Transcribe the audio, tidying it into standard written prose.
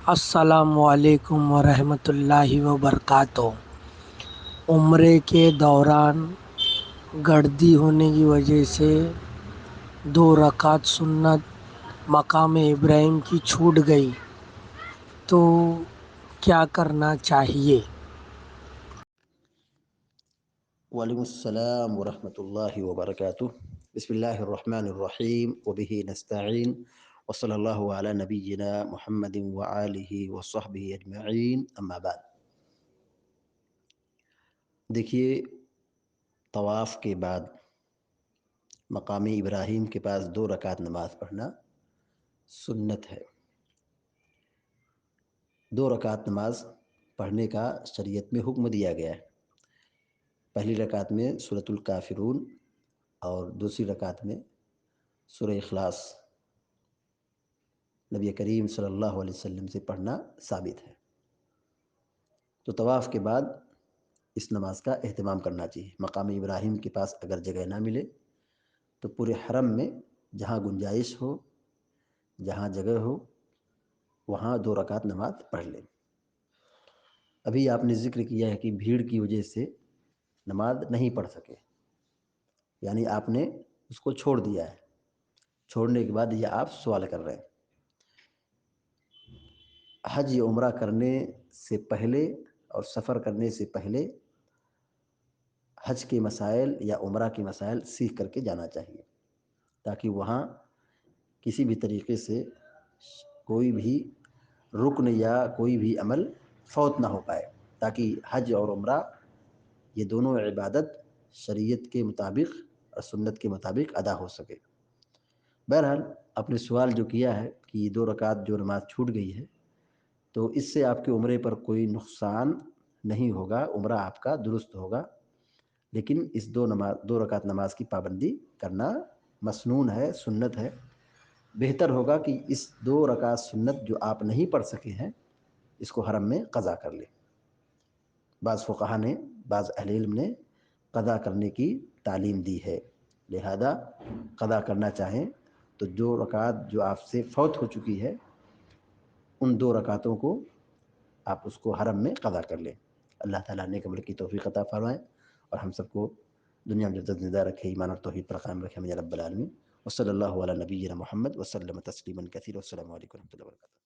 السلام علیکم ورحمۃ اللہ وبرکاتہ۔ عمرے کے دوران گردی ہونے کی وجہ سے 2 رکعت سنت مقام ابراہیم کی چھوٹ گئی تو کیا کرنا چاہیے؟ وعلیکم السلام ورحمۃ اللہ وبرکاتہ۔ بسم اللہ الرحمن الرحیم وبہ نستعین وصلی اللہ علی نبینا محمد وآلہ وصحبہ اجمعین، اما بعد۔ دیکھیے، طواف کے بعد مقام ابراہیم کے پاس 2 رکعت نماز پڑھنا سنت ہے۔ 2 رکعت نماز پڑھنے کا شریعت میں حکم دیا گیا ہے۔ پہلی رکعت میں سورۃ الکافرون اور دوسری رکعت میں سورہ اخلاص نبی کریم صلی اللہ علیہ وسلم سے پڑھنا ثابت ہے۔ تو طواف کے بعد اس نماز کا اہتمام کرنا چاہیے۔ مقام ابراہیم کے پاس اگر جگہ نہ ملے تو پورے حرم میں جہاں گنجائش ہو، جہاں جگہ ہو، وہاں 2 رکعت نماز پڑھ لیں۔ ابھی آپ نے ذکر کیا ہے کہ بھیڑ کی وجہ سے نماز نہیں پڑھ سکے، یعنی آپ نے اس کو چھوڑ دیا ہے۔ چھوڑنے کے بعد یہ آپ سوال کر رہے ہیں۔ حج یا عمرہ کرنے سے پہلے اور سفر کرنے سے پہلے حج کے مسائل یا عمرہ کے مسائل سیکھ کر کے جانا چاہیے، تاکہ وہاں کسی بھی طریقے سے کوئی بھی رکن یا کوئی بھی عمل فوت نہ ہو پائے، تاکہ حج اور عمرہ یہ دونوں عبادت شریعت کے مطابق اور سنت کے مطابق ادا ہو سکے۔ بہرحال آپ نے سوال جو کیا ہے کہ یہ 2 رکعت جو نماز چھوٹ گئی ہے، تو اس سے آپ کے عمرے پر کوئی نقصان نہیں ہوگا، عمرہ آپ کا درست ہوگا، لیکن اس 2 رکعت نماز کی پابندی کرنا مسنون ہے، سنت ہے۔ بہتر ہوگا کہ اس 2 رکعت سنت جو آپ نہیں پڑھ سکے ہیں اس کو حرم میں قضا کر لیں۔ بعض فقہا نے، بعض اہل علم نے قضا کرنے کی تعلیم دی ہے، لہذا قضا کرنا چاہیں تو 2 رکعت جو آپ سے فوت ہو چکی ہے ان 2 رکعتوں کو آپ اس کو حرم میں قضا کر لیں۔ اللہ تعالیٰ نیک عمل کی توفیق عطا فرمائے اور ہم سب کو دنیا میں جب زندہ رکھے، ایمان اور توحید پر قائم رکھے، یا رب العالمین۔ وصلی اللہ علی نبینا محمد وسلم تسلیما کثیرا۔ والسلام علیکم ورحمۃ اللہ وبرکاتہ۔